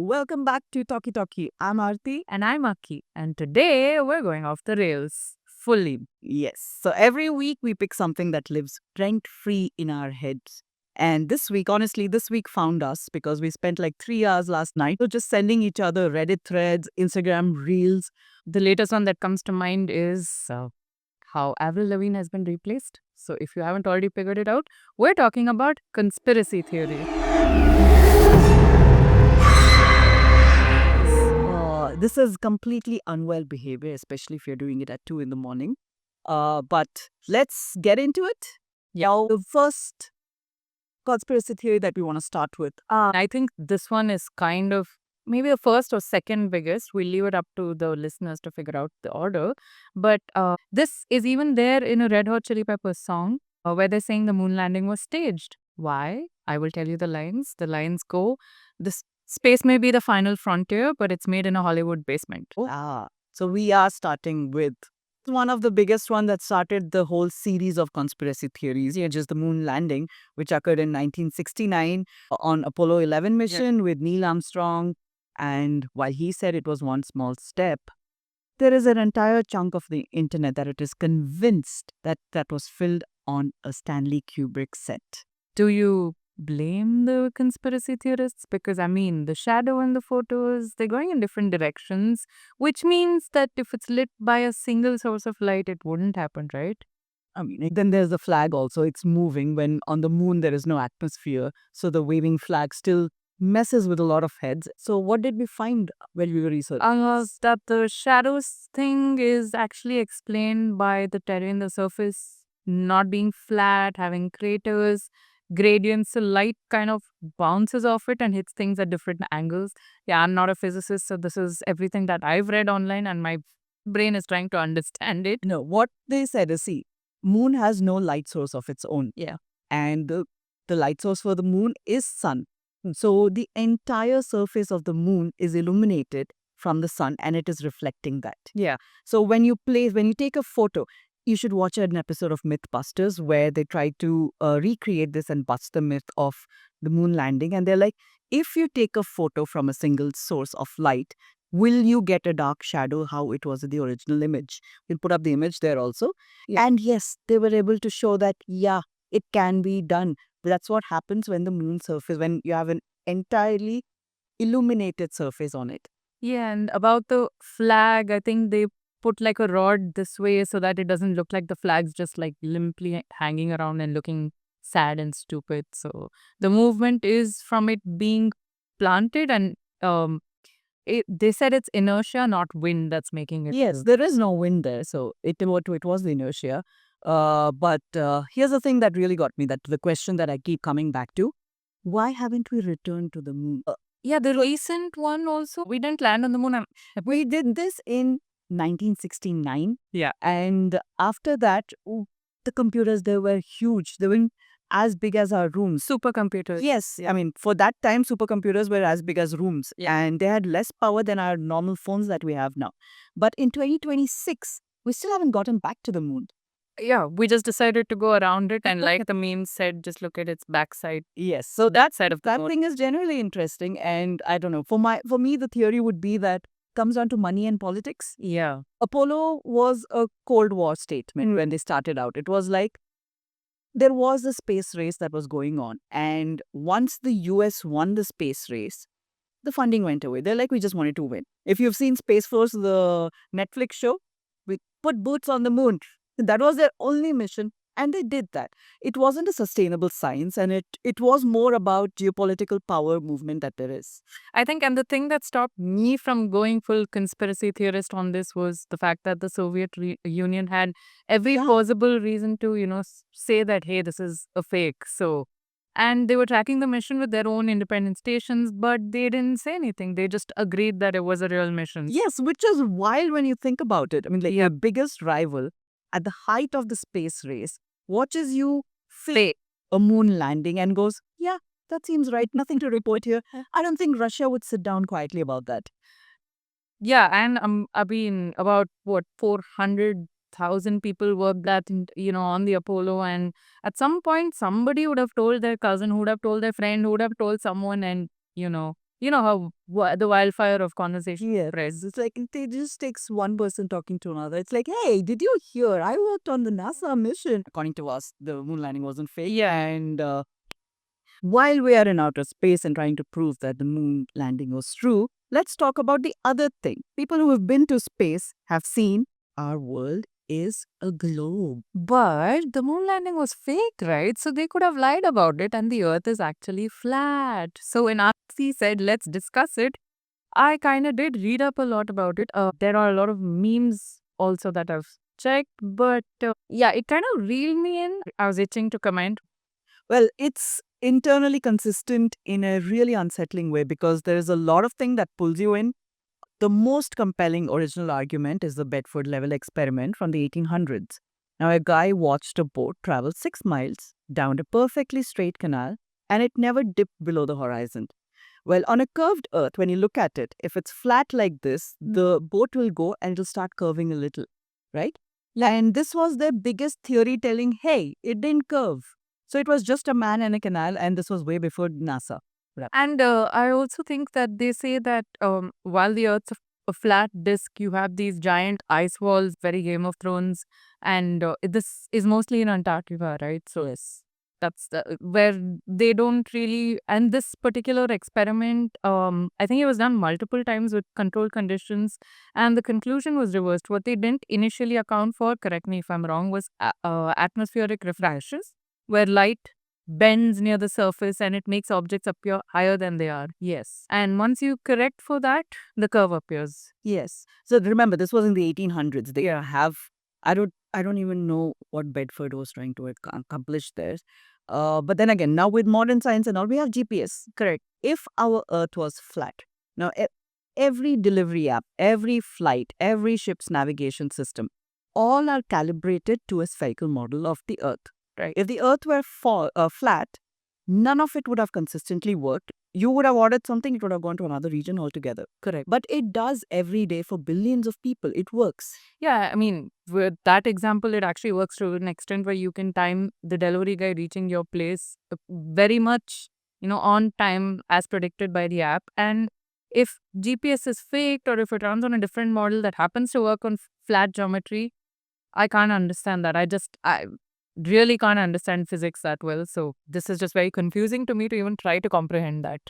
welcome back to Talkie Talkie. I'm Aarti. And I'm Aki. And today we're going off the rails fully. Yes, so every week we pick something that lives rent free in our heads. And this week, honestly, this week found us because we spent like 3 hours last night just sending each other Reddit threads, Instagram reels. The latest one that comes to mind is how Avril Lavigne has been replaced. So if you haven't already figured it out, we're talking about conspiracy theory. This is completely unwell behavior, especially if you're doing it at 2 in the morning. But let's get into it. Yeah. The first conspiracy theory that we want to start with. I think this one is kind of maybe the first or second biggest. We'll leave it up to the listeners to figure out the order. But this is even there in a Red Hot Chili Peppers song where they're saying the moon landing was staged. Why? I will tell you the lines. The lines go, this space may be the final frontier, but it's made in a Hollywood basement. So we are starting with one of the biggest one that started the whole series of conspiracy theories, just the moon landing, which occurred in 1969 on Apollo 11 mission with Neil Armstrong. And while he said it was one small step, there is an entire chunk of the internet that it is convinced that that was filmed on a Stanley Kubrick set. Do you blame the conspiracy theorists? Because, I mean, the shadow in the photos, they're going in different directions, which means that if it's lit by a single source of light, it wouldn't happen, right? I mean, then there's the flag also. It's moving when on the moon there is no atmosphere. So the waving flag still messes with a lot of heads. So what did we find when we were researching? That the shadows thing is actually explained by the terrain, the surface not being flat, having craters, gradients. So light kind of bounces off it and hits things at different angles. Yeah, I'm not a physicist, so this is everything that I've read online, and my brain is trying to understand it. No, what they said is, see, moon has no light source of its own. Yeah. And the light source for the moon is sun. So the entire surface of the moon is illuminated from the sun and it is reflecting that. Yeah. So when you take a photo, you should watch an episode of Mythbusters where they try to recreate this and bust the myth of the moon landing. And they're like, if you take a photo from a single source of light, will you get a dark shadow how it was in the original image? We'll put up the image there also. Yeah. And yes, they were able to show that, yeah, it can be done. That's what happens when the moon surface, when you have an entirely illuminated surface on it. Yeah, and about the flag, I think they put like a rod this way so that it doesn't look like the flag's just like limply hanging around and looking sad and stupid. So the movement is from it being planted, and they said it's inertia, not wind, that's making it. Yes, there is no wind there, so it was the inertia. But here's the thing that really got me, that the question that I keep coming back to: why haven't we returned to the moon? Yeah, the recent one also, we didn't land on the moon. We did this in 1969. Yeah. And after that, the computers, they were huge. They were as big as our rooms. Supercomputers. Yes. I mean, for that time, supercomputers were as big as rooms. Yeah. And they had less power than our normal phones that we have now. But in 2026, we still haven't gotten back to the moon. Yeah, we just decided to go around it, and like the meme said, just look at its backside. Yes. So that Side of the that moon. thing is generally interesting. And I don't know, for me, the theory would be that comes down to money and politics. Yeah. Apollo was a Cold War statement when they started out. It was like there was a space race that was going on. And once the US won the space race, the funding went away. They're like, we just wanted to win. If you've seen Space Force, the Netflix show, we put boots on the moon. That was their only mission. And they did that. It wasn't a sustainable science, and it was more about geopolitical power movement that there is. I think, and the thing that stopped me from going full conspiracy theorist on this was the fact that the Soviet Union had every possible reason to, say that, hey, this is a fake. So, and they were tracking the mission with their own independent stations, but they didn't say anything. They just agreed that it was a real mission. Yes, which is wild when you think about it. I mean, like your biggest rival at the height of the space race watches you fake a moon landing and goes, yeah, that seems right. Nothing to report here. I don't think Russia would sit down quietly about that. Yeah, and I mean, about what, 400,000 people worked that, on the Apollo, and at some point, somebody would have told their cousin, who would have told their friend, who would have told someone, and you know how the wildfire of conversation spreads. It's like it just takes one person talking to another. It's like, hey, did you hear? I worked on the NASA mission. According to us, the moon landing wasn't fake. Yeah. And while we are in outer space and trying to prove that the moon landing was true, let's talk about the other thing. People who have been to space have seen our world is a globe. But the moon landing was fake, right? So they could have lied about it, and the earth is actually flat. So when RC said, let's discuss it, I kind of did read up a lot about it. There are a lot of memes also that I've checked, but yeah, it kind of reeled me in. I was itching to comment. Well, it's internally consistent in a really unsettling way because there is a lot of thing that pulls you in. The most compelling original argument is the Bedford Level experiment from the 1800s. Now, a guy watched a boat travel 6 miles down a perfectly straight canal and it never dipped below the horizon. Well, on a curved earth, when you look at it, if it's flat like this, the boat will go and it'll start curving a little, right? And this was their biggest theory telling, hey, it didn't curve. So it was just a man and a canal, and this was way before NASA. And I also think that they say that while the Earth's a flat disk, you have these giant ice walls, very Game of Thrones, and this is mostly in Antarctica, right? So Yes. that's where they don't really. And this particular experiment, I think it was done multiple times with controlled conditions, and the conclusion was reversed. What they didn't initially account for, correct me if I'm wrong, was atmospheric refractions, where light bends near the surface and it makes objects appear higher than they are. Yes. And once you correct for that, the curve appears. Yes. So remember, this was in the 1800s. They Yeah. have, I don't even know what Bedford was trying to accomplish there. But then again, now with modern science and all, we have GPS. Correct. If our Earth was flat, now every delivery app, every flight, every ship's navigation system, all are calibrated to a spherical model of the Earth. Right. If the Earth were flat, none of it would have consistently worked. You would have ordered something, it would have gone to another region altogether. Correct. But it does every day for billions of people. It works. Yeah, I mean, with that example, it actually works to an extent where you can time the delivery guy reaching your place very much, on time as predicted by the app. And if GPS is faked or if it runs on a different model that happens to work on flat geometry, I can't understand that. I really can't understand physics that well. So this is just very confusing to me to even try to comprehend that.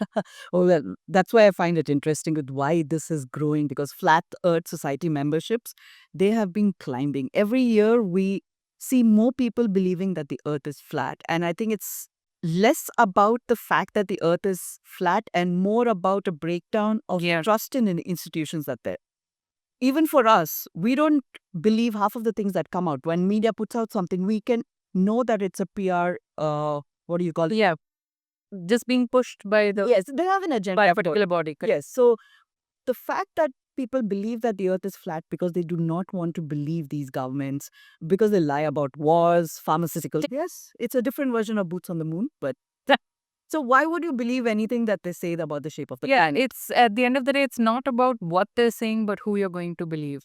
Oh, well, that's why I find it interesting with why this is growing because Flat Earth Society memberships, they have been climbing. Every year we see more people believing that the Earth is flat. And I think it's less about the fact that the Earth is flat and more about a breakdown of Yeah. trust in the institutions that there. Even for us, we don't believe half of the things that come out. When media puts out something, we can know that it's a PR, what do you call it? Yeah. Just being pushed by the Yes, they have an agenda. by a of course. particular body. Correct. Yes. So the fact that people believe that the earth is flat because they do not want to believe these governments, because they lie about wars, pharmaceuticals. Yes, it's a different version of boots on the moon, but so why would you believe anything that they say about the shape of the Yeah, planet? it's at the end of the day, it's not about what they're saying, but who you're going to believe.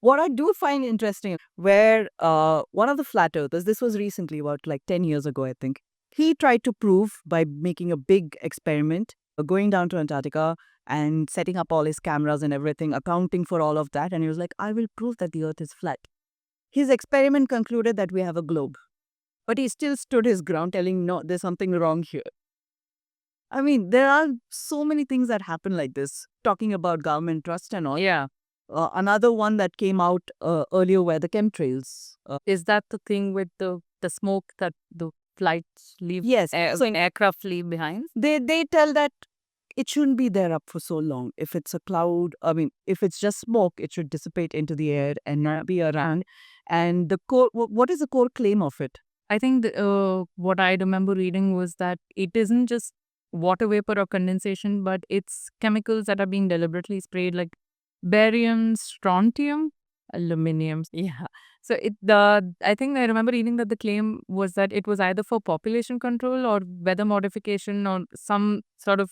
What I do find interesting, where one of the flat earthers, this was recently, about like 10 years ago, I think, he tried to prove by making a big experiment, going down to Antarctica and setting up all his cameras and everything, accounting for all of that. And he was like, I will prove that the earth is flat. His experiment concluded that we have a globe. But he still stood his ground telling, no, there's something wrong here. I mean, there are so many things that happen like this, talking about government trust and all. Yeah. Another one that came out earlier were the chemtrails. Is that the thing with the smoke that the flights leave? Yes. So in aircraft leave behind? They tell that it shouldn't be there up for so long. If it's a cloud, I mean, if it's just smoke, it should dissipate into the air and not be around. And the core, what is the core claim of it? I think what I remember reading was that it isn't just water vapor or condensation, but it's chemicals that are being deliberately sprayed, like barium, strontium, aluminium. Yeah. So I think I remember reading that the claim was that it was either for population control or weather modification or some sort of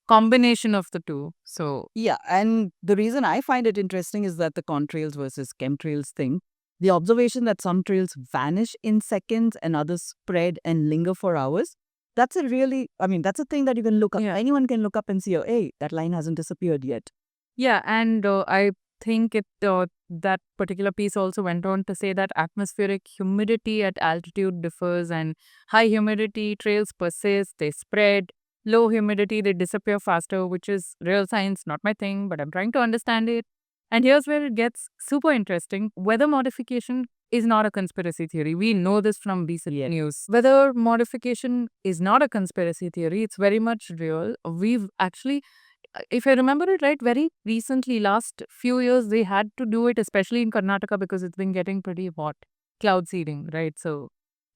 combination of the two. So Yeah, and the reason I find it interesting is that the contrails versus chemtrails thing, the observation that some trails vanish in seconds and others spread and linger for hours, that's a really, I mean, that's a thing that you can look up. Yeah. Anyone can look up and see, oh, hey, that line hasn't disappeared yet. Yeah, and I think that particular piece also went on to say that atmospheric humidity at altitude differs, and high humidity trails persist, they spread. Low humidity, they disappear faster, which is real science, not my thing, but I'm trying to understand it. And here's where it gets super interesting. Weather modification is not a conspiracy theory. We know this from recent news. Weather modification is not a conspiracy theory. It's very much real. We've actually, if I remember it right, very recently, last few years, they had to do it, especially in Karnataka, because it's been getting pretty hot. Cloud seeding, right? So,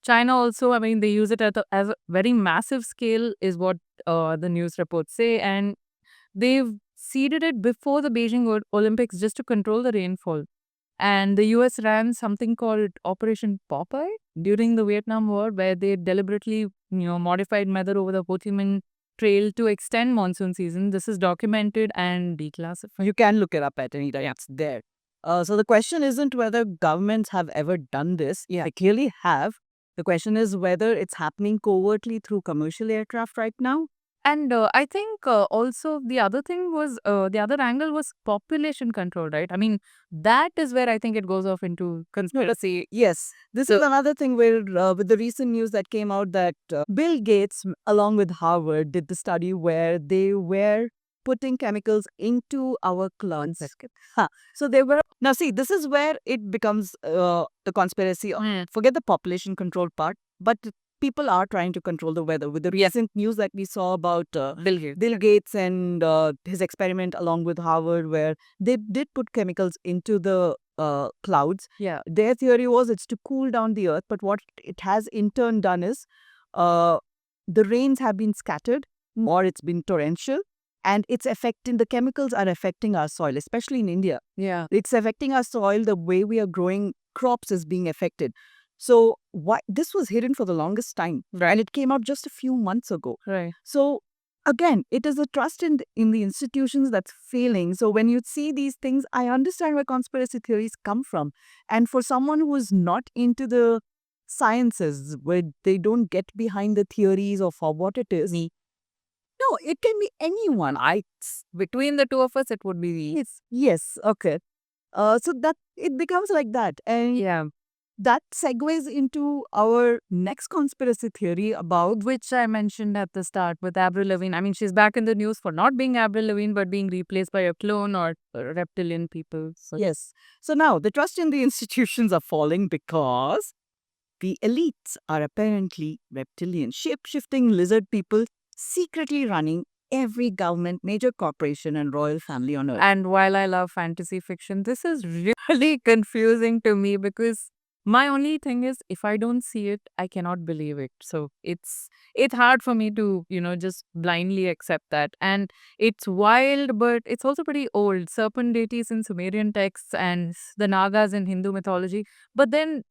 China also, I mean, they use it as a very massive scale, is what the news reports say. And they've seeded it before the Beijing Olympics just to control the rainfall. And the US ran something called Operation Popeye during the Vietnam War, where they deliberately, modified weather over the Ho Chi Minh Trail to extend monsoon season. This is documented and declassified. You can look it up at any time. It's there. So the question isn't whether governments have ever done this. Yeah. They clearly have. The question is whether it's happening covertly through commercial aircraft right now. And I think also the other thing was, the other angle was population control, right? I mean, that is where I think it goes off into conspiracy. Yes, this is another thing where, with the recent news that came out, that Bill Gates, along with Harvard, did the study where they were putting chemicals into our clouds. So they were. Now, see, this is where it becomes the conspiracy. Forget the population control part, but people are trying to control the weather. With the recent news that we saw about Bill Gates and his experiment along with Harvard, where they did put chemicals into the clouds. Yeah. Their theory was it's to cool down the earth, but what it has in turn done is the rains have been scattered or it's been torrential, and it's affecting, the chemicals are affecting our soil, especially in India. Yeah. It's affecting our soil. The way we are growing crops is being affected. So why this was hidden for the longest time, Right. and it came out just a few months ago. Right. So again, it is a trust in the institutions that's failing. So when you see these things, I understand where conspiracy theories come from. And for someone who is not into the sciences, where they don't get behind the theories of what it is. Me. No, it can be anyone. Between the two of us, it would be me. Yes, okay. So that it becomes like that, and Yeah. that segues into our next conspiracy theory about Which I mentioned at the start with Avril Lavigne. I mean, she's back in the news for not being Avril Lavigne, but being replaced by a clone or reptilian people. So yes. So now the trust in the institutions are falling because the elites are apparently reptilian, shape-shifting lizard people secretly running every government, major corporation, and royal family on earth. And while I love fantasy fiction, this is really confusing to me because my only thing is if I don't see it, I cannot believe it. So it's hard for me to, just blindly accept that. And it's wild, but it's also pretty old. Serpent deities in Sumerian texts and the Nagas in Hindu mythology. But then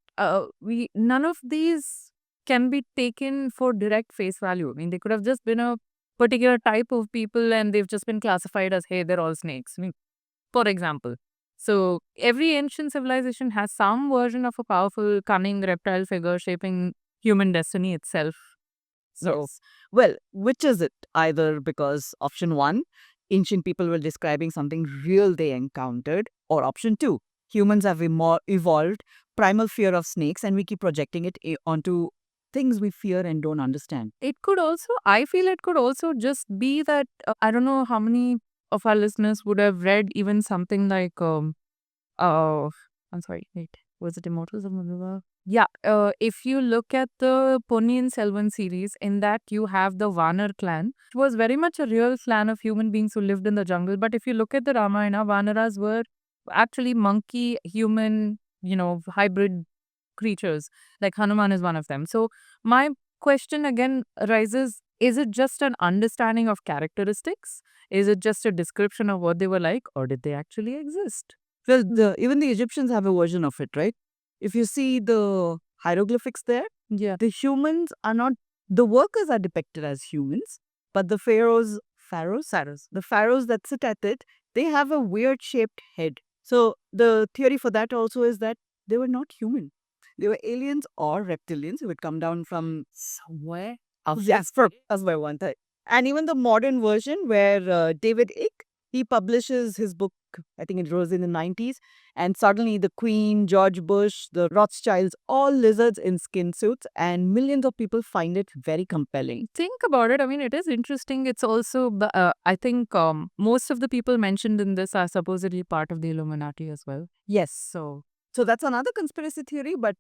we none of these can be taken for direct face value. I mean, they could have just been a particular type of people and they've just been classified as, hey, they're all snakes, I mean, for example. So every ancient civilization has some version of a powerful, cunning reptile figure shaping human destiny itself. So, Yes. Well, which is it? Either because option one, ancient people were describing something real they encountered, or option two, humans have evolved primal fear of snakes and we keep projecting it onto things we fear and don't understand. it could also, I feel it could also just be that I don't know how many of our listeners would have read even something like, I'm sorry, wait, was it Immortals of Madhuva? Yeah, if you look at the Ponniyin Selvan series, in that you have the Vanar clan. It was very much a real clan of human beings who lived in the jungle. But if you look at the Ramayana, Vanaras were actually monkey, human, hybrid creatures. Like Hanuman is one of them. So my question again arises, is it just an understanding of characteristics? Is it just a description of what they were like, or did they actually exist? Well, even the Egyptians have a version of it, right? If you see the hieroglyphics there, Yeah. the humans are not, the workers are depicted as humans, but the pharaohs, the pharaohs that sit at it, they have a weird shaped head. So the theory for that also is that they were not human. They were aliens or reptilians who had come down from somewhere. Yes, that's my one thing. And even the modern version where David Icke, he publishes his book, I think it was in the 90s, and suddenly the Queen, George Bush, the Rothschilds, all lizards in skin suits, and millions of people find it very compelling. Think about it. I mean, it is interesting. It's also, I think most of the people mentioned in this are supposedly part of the Illuminati as well. Yes. So So that's another conspiracy theory, but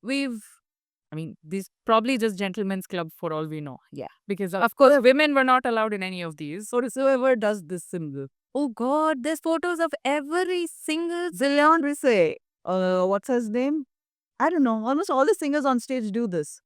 I mean, these probably just gentlemen's club for all we know. yeah. Because of course, women were not allowed in any of these. So whoever does this symbol. Oh God, there's photos of every single. Zillion Risse, what's his name? I don't know. Almost all the singers on stage do this.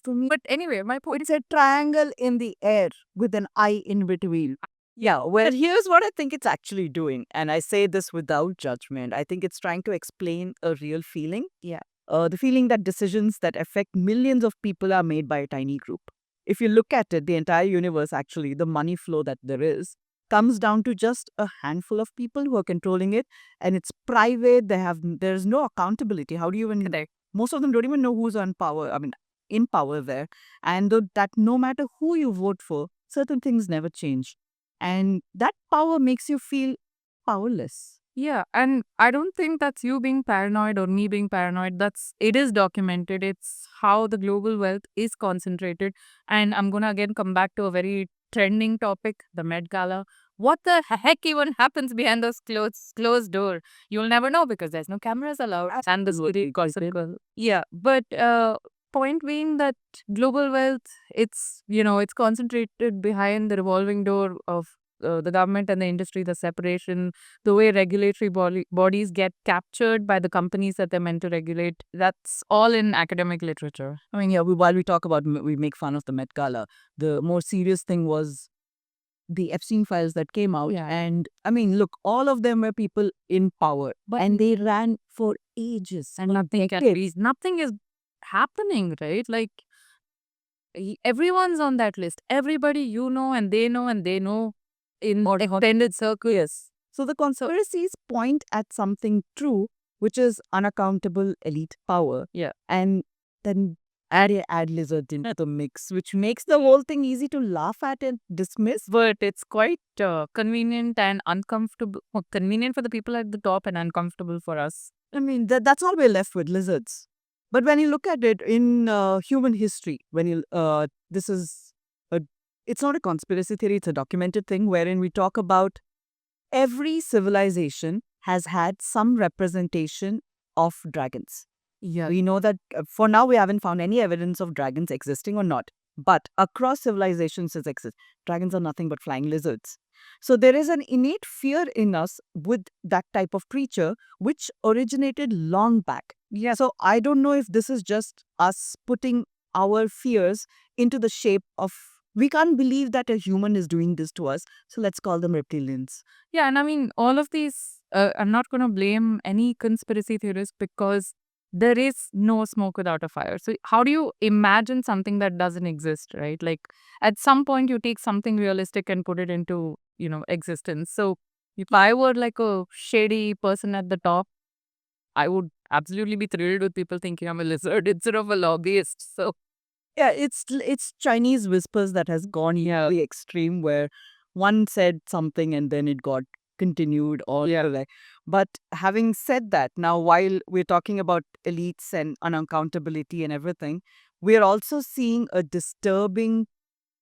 For me, But anyway, my point it's a triangle in the air with an eye in between. Yeah, well, here's what I think it's actually doing. And I say this without judgment. I think it's trying to explain a real feeling. Yeah. The feeling that decisions that affect millions of people are made by a tiny group. If you look at it, the entire universe, actually, the money flow that there is, comes down to just a handful of people who are controlling it. And it's private. There's no accountability. How do you even, Correct. most of them don't even know who's on power. I mean, in power there. And that no matter who you vote for, certain things never change. And that power makes you feel powerless. Yeah, and I don't think that's you being paranoid or me being paranoid. It is documented. It's how the global wealth is concentrated. And I'm gonna again come back to a very trending topic, the Met Gala. What the heck even happens behind those closed door? You'll never know because there's no cameras allowed. And the security gossip. Yeah, but point being that global wealth, it's concentrated behind the revolving door of the government and the industry, the separation, the way regulatory bodies get captured by the companies that they're meant to regulate. That's all in academic literature. I mean, yeah, while we talk about, we make fun of the Met Gala, the more serious thing was the Epstein files that came out. Yeah. And I mean, look, all of them were people in power, and they ran for ages. And nothing is happening, right? Like everyone's on that list. Everybody and they know in extended circles. So the conspiracies point at something true, which is unaccountable elite power. Yeah. And then add lizard into the mix, which makes the whole thing easy to laugh at and dismiss. But it's quite convenient and uncomfortable. Convenient for the people at the top and uncomfortable for us. I mean, that's all we're left with, lizards. But when you look at it in human history, it's not a conspiracy theory, it's a documented thing wherein we talk about every civilization has had some representation of dragons. Yeah. We know that for now we haven't found any evidence of dragons existing or not. But across civilizations it exists. Dragons are nothing but flying lizards. So there is an innate fear in us with that type of creature, which originated long back. Yeah. So I don't know if this is just us putting our fears into the shape of, we can't believe that a human is doing this to us, so let's call them reptilians. Yeah, and I mean, all of these, I'm not going to blame any conspiracy theorists because there is no smoke without a fire. So, how do you imagine something that doesn't exist, right? Like, at some point, you take something realistic and put it into, existence. So, if I were like a shady person at the top, I would absolutely be thrilled with people thinking I'm a lizard instead of a lobbyist. So, Yeah, it's Chinese whispers that has gone the extreme where one said something and then it got continued all the way. But having said that, now while we're talking about elites and unaccountability and everything, we're also seeing a disturbing,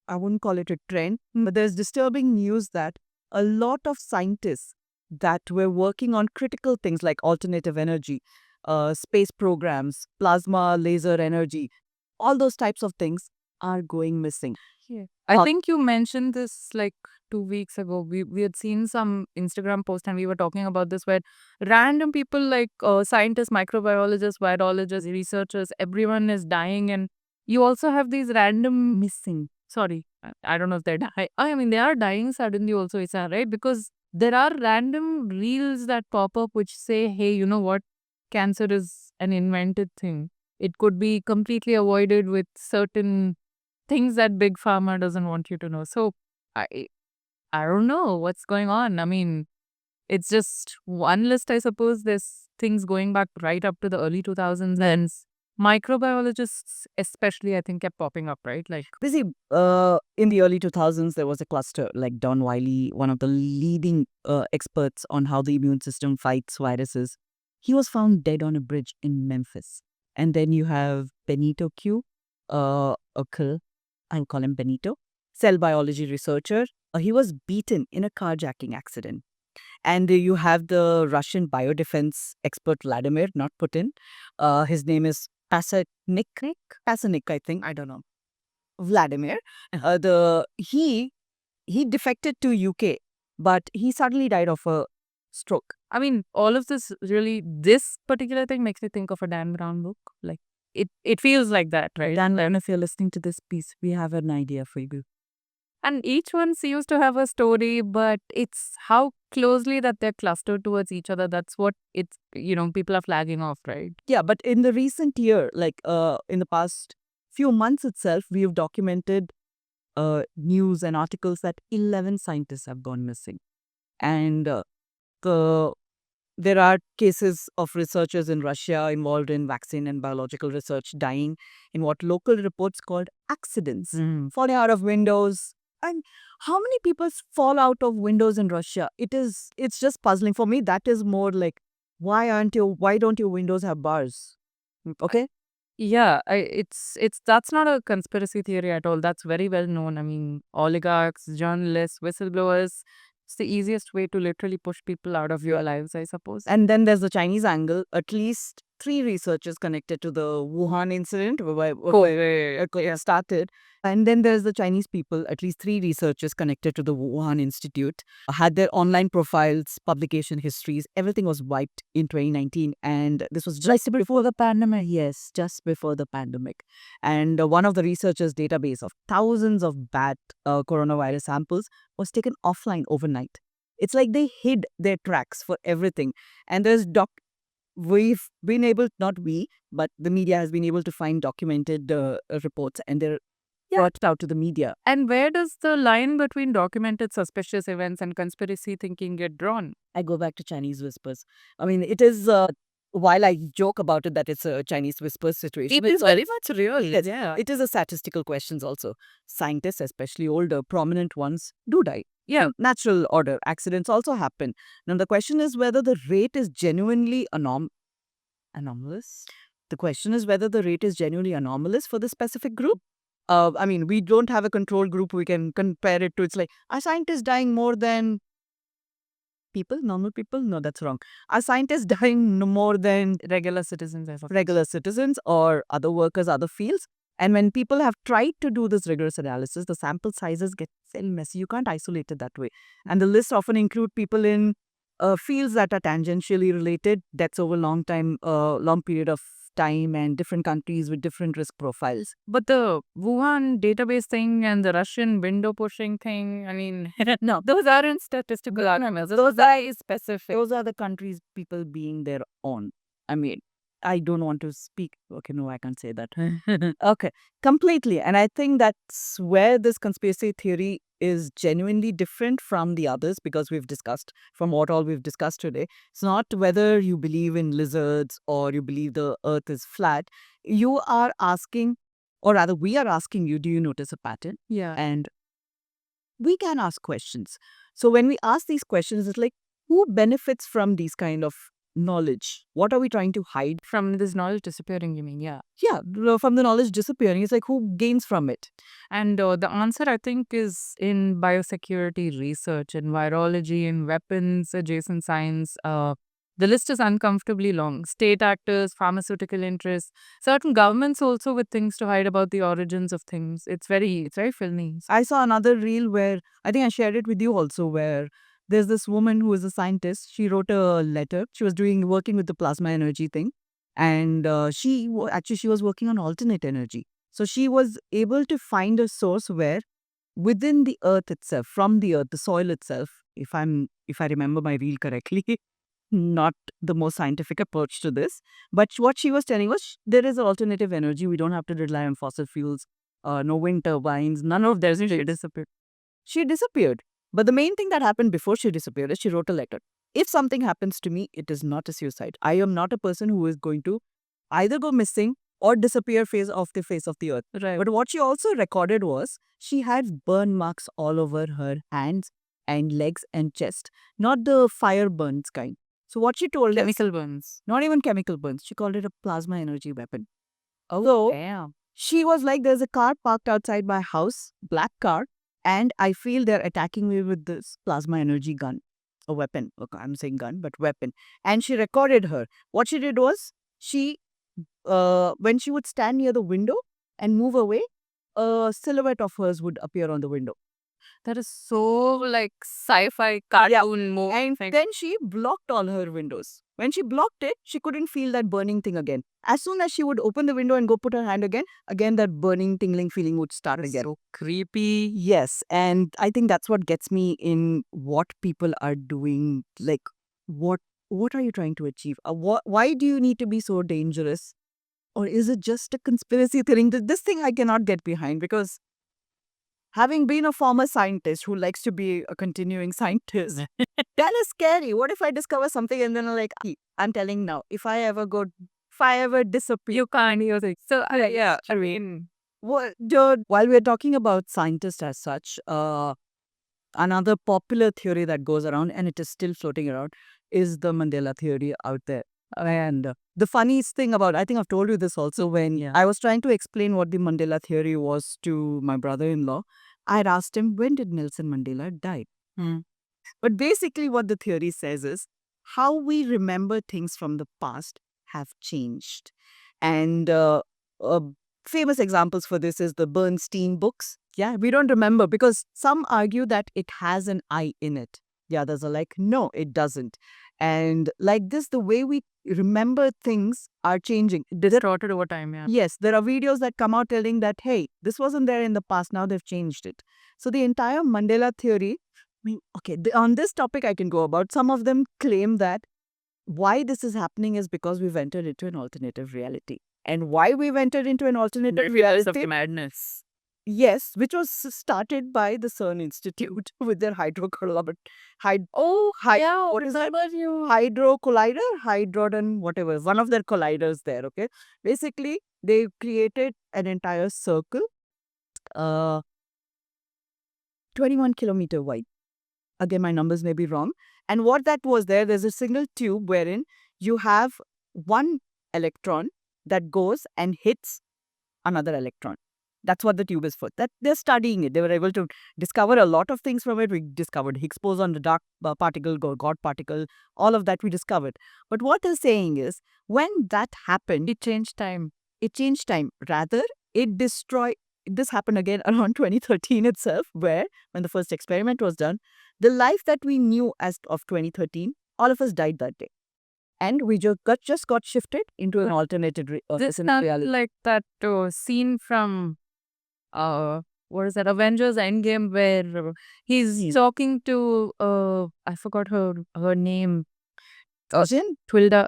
I wouldn't call it a trend, but there's disturbing news that a lot of scientists that were working on critical things like alternative energy, space programs, plasma, laser energy, all those types of things are going missing. I think you mentioned this like 2 weeks ago. We had seen some Instagram post and we were talking about this where random people like scientists, microbiologists, virologists, researchers, everyone is dying, and you also have these random missing. Sorry, I don't know if they're dying. I mean, they are dying suddenly also, Isa, right? Because there are random reels that pop up which say, hey, you know what? Cancer is an invented thing. It could be completely avoided with certain things that big pharma doesn't want you to know. So I I don't know what's going on. I mean, it's just one list, I suppose. There's things going back right up to the early 2000s, and Microbiologists, especially, I think, kept popping up, right? Like, Busy. In the early 2000s, there was a cluster like Don Wiley, one of the leading experts on how the immune system fights viruses. He was found dead on a bridge in Memphis. And then you have Benito Q, O'Kill, I'll call him Benito, cell biology researcher. He was beaten in a carjacking accident. And you have the Russian biodefense expert Vladimir, not Putin. His name is Pasanik. Pasanik, I think. I don't know. Vladimir. He defected to UK, but he suddenly died of a stroke. I mean, all of this really, this particular thing makes me think of a Dan Brown book. Like, it feels like that, right? Dan, if you're listening to this piece, we have an idea for you. And each one seems to have a story, but it's how closely that they're clustered towards each other. That's what it's, people are flagging off, right? Yeah, but in the recent year, like in the past few months itself, we have documented news and articles that 11 scientists have gone missing. And there are cases of researchers in Russia involved in vaccine and biological research dying in what local reports called accidents, falling out of windows. And how many people fall out of windows in Russia? It's just puzzling for me. That is more like, why don't your windows have bars? Okay. Yeah, that's not a conspiracy theory at all. That's very well known. I mean, oligarchs, journalists, whistleblowers. It's the easiest way to literally push people out of your lives, I suppose. And then there's the Chinese angle. At least 3 researchers connected to the Wuhan incident where it started. And then there's the Chinese people, at least 3 researchers connected to the Wuhan Institute, had their online profiles, publication histories, everything was wiped in 2019. And this was just before the pandemic. Yes, just before the pandemic. And one of the researchers' database of thousands of bat coronavirus samples was taken offline overnight. It's like they hid their tracks for everything. And we've been able, not we, but the media has been able to find documented reports, and they're brought out to the media. And where does the line between documented suspicious events and conspiracy thinking get drawn? I go back to Chinese whispers. I mean, it is, while I joke about it that it's a Chinese whispers situation, It is very much real. Yes, Yeah. it is a statistical questions also. Scientists, especially older, prominent ones, do die. Yeah. Natural order accidents also happen. Now, the question is whether the rate is genuinely anomalous. The question is whether the rate is genuinely anomalous for the specific group. I mean, we don't have a control group we can compare it to. It's like, are scientists dying more than people, normal people? No, that's wrong. Are scientists dying more than Regular citizens, I suppose. regular citizens or other workers, other fields? And when people have tried to do this rigorous analysis, the sample sizes get very messy. You can't isolate it that way. And the lists often include people in fields that are tangentially related, deaths over long period of time, and different countries with different risk profiles. But the Wuhan database thing and the Russian window pushing thing, I mean, no, those aren't statistical animals. Those are specific. Those are the countries people being their own. I mean, I don't want to speak. Okay, no, I can't say that. Okay, completely. And I think that's where this conspiracy theory is genuinely different from the others, because we've discussed, from what all we've discussed today, it's not whether you believe in lizards or you believe the earth is flat. You are asking, or rather we are asking you, do you notice a pattern? Yeah. And we can ask questions. So when we ask these questions, it's like, who benefits from these kind of knowledge? What are we trying to hide? From this knowledge disappearing, you mean? Yeah. Yeah, from the knowledge disappearing. It's like, who gains from it? And the answer, I think, is in biosecurity research, in virology, in weapons, adjacent science. The list is uncomfortably long. State actors, pharmaceutical interests, certain governments also with things to hide about the origins of things. It's very filmy. I saw another reel where, I think I shared it with you also, where there's this woman who is a scientist. She wrote a letter. She was working with the plasma energy thing. And she was working on alternate energy. So she was able to find a source where within the earth itself, from the earth, the soil itself, if I remember my reel correctly, not the most scientific approach to this, but what she was telling was there is alternative energy. We don't have to rely on fossil fuels, no wind turbines, none of that. She disappeared. She disappeared. But the main thing that happened before she disappeared is she wrote a letter. If something happens to me, it is not a suicide. I am not a person who is going to either go missing or disappear off the face of the earth. Right. But what she also recorded was she had burn marks all over her hands and legs and chest, not the fire burns kind. So what she told us, Chemical burns. not even chemical burns, she called it a plasma energy weapon. Oh, So damn. she was like, there's a car parked outside my house, black car, and I feel they're attacking me with this plasma energy gun, a weapon. Okay, I'm saying gun, but weapon. And she recorded her. What she did was, when she would stand near the window and move away, a silhouette of hers would appear on the window. That is so like sci-fi cartoon movie. And thing. then she blocked all her windows. When she blocked it, she couldn't feel that burning thing again. As soon as she would open the window and go put her hand again that burning, tingling feeling would start again. So creepy. Yes, and I think that's what gets me in what people are doing. Like, what are you trying to achieve? Why do you need to be so dangerous? Or is it just a conspiracy theory? This thing I cannot get behind, because having been a former scientist who likes to be a continuing scientist, that is scary. What if I discover something and then I'm like, I'm telling now, if I ever disappear, You can't use it. So yeah, I mean, while we're talking about scientists as such, another popular theory that goes around, and it is still floating around, is the Mandela theory out there. And the funniest thing about, I think I've told you this also, when I was trying to explain what the Mandela theory was to my brother-in-law, I had asked him, when did Nelson Mandela die? But basically what the theory says is, how we remember things from the past have changed. And famous examples for this is the Bernstein books. Yeah, we don't remember because some argue that it has an I in it. The others are like, no, it doesn't. And like this, the way we remember things are changing. distorted over time. Yeah. Yes, there are videos that come out telling that, hey, this wasn't there in the past, now they've changed it. So the entire Mandela theory, okay, on this topic I can go about. Some of them claim that why this is happening is because we've entered into an alternative reality. And why we've entered into an alternative reality? Of madness. Yes, which was started by the CERN Institute with their hydrocollider. What is that? Hydro collider, hydrodon, whatever. One of their colliders there. Okay, basically they created an entire circle, 21 kilometer wide. Again, my numbers may be wrong. And what that was there's a single tube wherein you have one electron that goes and hits another electron. That's what the tube is for. That they're studying it. They were able to discover a lot of things from it. We discovered Higgs boson, the dark particle, God particle, all of that we discovered. But what they're saying is, when that happened, It changed time. it changed time. Rather, it destroyed. This happened again around 2013 itself, where when the first experiment was done, the life that we knew as of 2013, all of us died that day. And we just got shifted into an alternative This sounds reality. like that scene from what is that, Avengers Endgame, where he's talking to I forgot her name. Tilda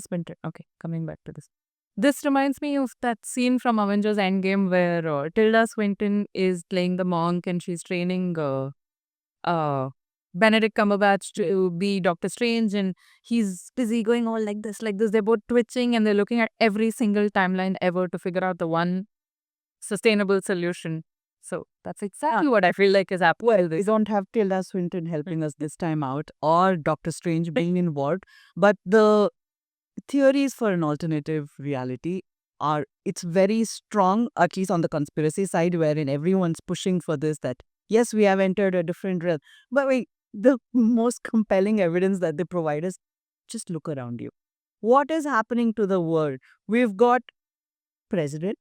Swinton. Okay, coming back to this. This reminds me of that scene from Avengers Endgame where Tilda Swinton is playing the monk and she's training Benedict Cumberbatch to be Doctor Strange, and he's busy going all like this. They're both twitching and they're looking at every single timeline ever to figure out the one sustainable solution. So that's exactly what I feel like is happening. Well, we don't have Tilda Swinton helping us this time out, or Doctor Strange being involved, but the theories for an alternative reality it's very strong, at least on the conspiracy side, wherein everyone's pushing for this, that yes, we have entered a different realm. But wait, the most compelling evidence that they provide is, just look around you. What is happening to the world? We've got president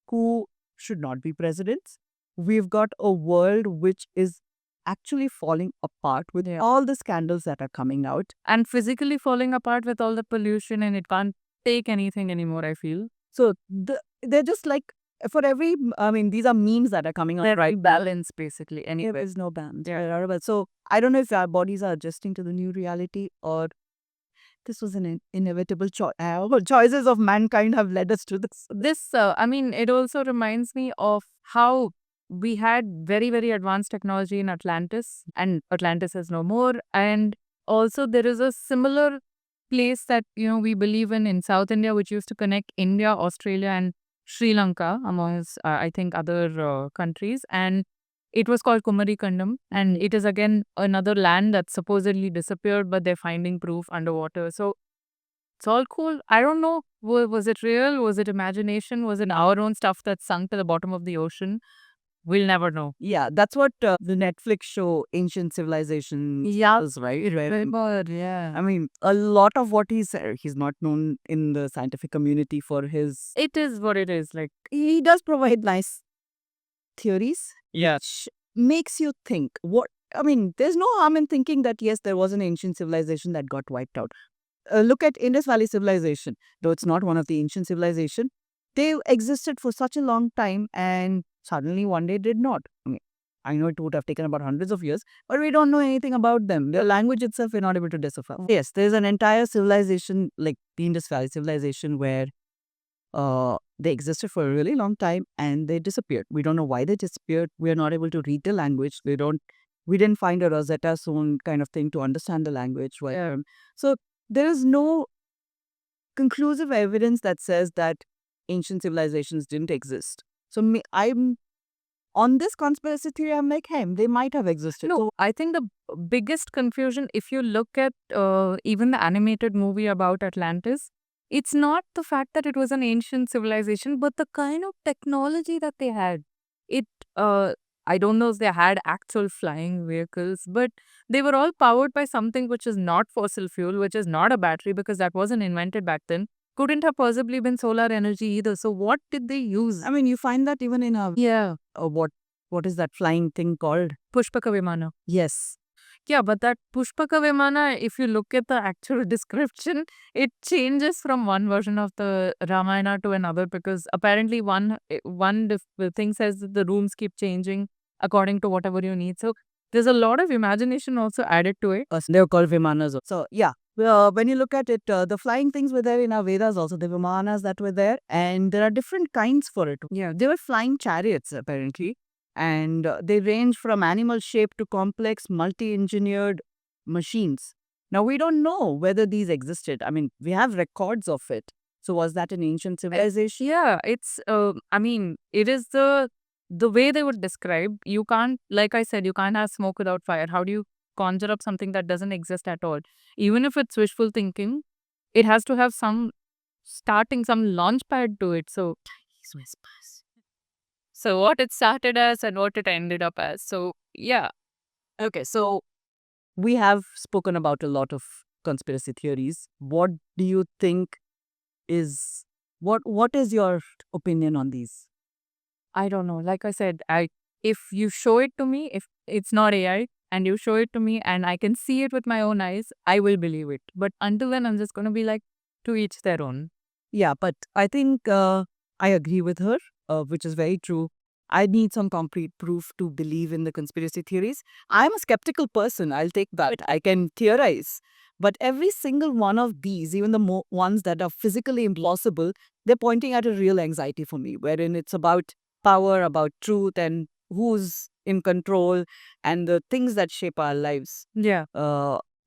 who should not be presidents. We've got a world which is actually falling apart with all the scandals that are coming out. And physically falling apart with all the pollution, and it can't take anything anymore, I feel. So they're just like, for every, these are memes that are coming out, right? Balance, basically. Anyway, there's no balance. So I don't know if our bodies are adjusting to the new reality, or this was an inevitable choice. Choices of mankind have led us to this. It also reminds me of how we had very, very advanced technology in Atlantis, and Atlantis is no more. And also there is a similar place that we believe in South India, which used to connect India, Australia, and Sri Lanka, amongst I think other countries, and it was called Kumarikandam, and it is again another land that supposedly disappeared, but they're finding proof underwater. So it's all cool. I don't know. Was it real? Was it imagination? Was it our own stuff that sunk to the bottom of the ocean? We'll never know. Yeah, that's what the Netflix show Ancient Civilization Yeah, is, right? yeah. I mean, a lot of what he said, he's not known in the scientific community for his. It is what it is. Like, He does provide nice theories, yeah. which makes you think. What I mean, there's no harm in thinking that yes, there was an ancient civilization that got wiped out. Look at Indus Valley civilization, though it's not one of the ancient civilization. They existed for such a long time, and suddenly one day did not. I mean, I know it would have taken about hundreds of years, but we don't know anything about them. Their language itself, we're not able to decipher. Yes, there's an entire civilization like the Indus Valley civilization where they existed for a really long time and they disappeared. We don't know why they disappeared. We are not able to read the language. We didn't find a Rosetta Stone kind of thing to understand the language. So there is no conclusive evidence that says that ancient civilizations didn't exist. So I'm on this conspiracy theory. I'm like, hey, they might have existed. No, So I think the biggest confusion, if you look at even the animated movie about Atlantis, it's not the fact that it was an ancient civilization, but the kind of technology that they had. It, I don't know if they had actual flying vehicles, but they were all powered by something which is not fossil fuel, which is not a battery, because that wasn't invented back then. Couldn't have possibly been solar energy either. So what did they use? I mean, you find that even in Yeah, what is that flying thing called? Pushpaka Vimana. Yes. Yeah, but that Pushpaka Vimana, if you look at the actual description, it changes from one version of the Ramayana to another, because apparently the thing says that the rooms keep changing according to whatever you need. So there's a lot of imagination also added to it. They were called Vimanas. So, yeah. When you look at it, the flying things were there in our Vedas also, the Vimanas that were there, and there are different kinds for it. Yeah, they were flying chariots apparently, and they range from animal shape to complex, multi engineered machines. Now, we don't know whether these existed. I mean, we have records of it. So, was that an ancient civilization? Yeah, it's I mean, it is the way they would describe. You can't, like I said, you can't have smoke without fire. How do you conjure up something that doesn't exist at all? Even if it's wishful thinking, it has to have some launch pad to it. So Chinese whispers. So what it started as and what it ended up as. So yeah. Okay, so we have spoken about a lot of conspiracy theories. What do you think is what is your opinion on these? I don't know. Like I said, if you show it to me, if it's not AI, and you show it to me and I can see it with my own eyes, I will believe it. But until then, I'm just gonna be like, to each their own. Yeah, but I think I agree with her, which is very true. I need some concrete proof to believe in the conspiracy theories. I'm a skeptical person. I'll take that. I can theorize. But every single one of these, even the ones that are physically implausible, they're pointing at a real anxiety for me, wherein it's about power, about truth, and who's in control, and the things that shape our lives. Yeah.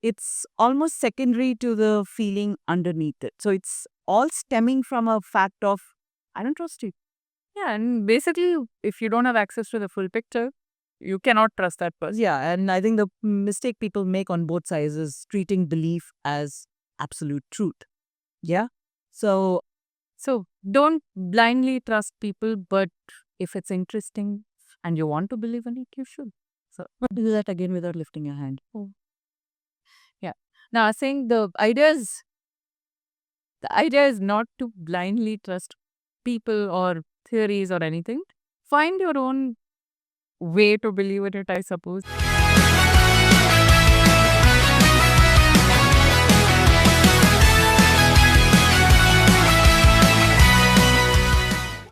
It's almost secondary to the feeling underneath it. So it's all stemming from a fact of, I don't trust you. Yeah. And basically, if you don't have access to the full picture, you cannot trust that person. Yeah, and I think the mistake people make on both sides is treating belief as absolute truth. Yeah. So So don't blindly trust people, but if it's interesting and you want to believe in it, you should. So do that again without lifting your hand. yeah. Now, I think the idea is not to blindly trust people or theories or anything. Find your own way to believe in it, I suppose.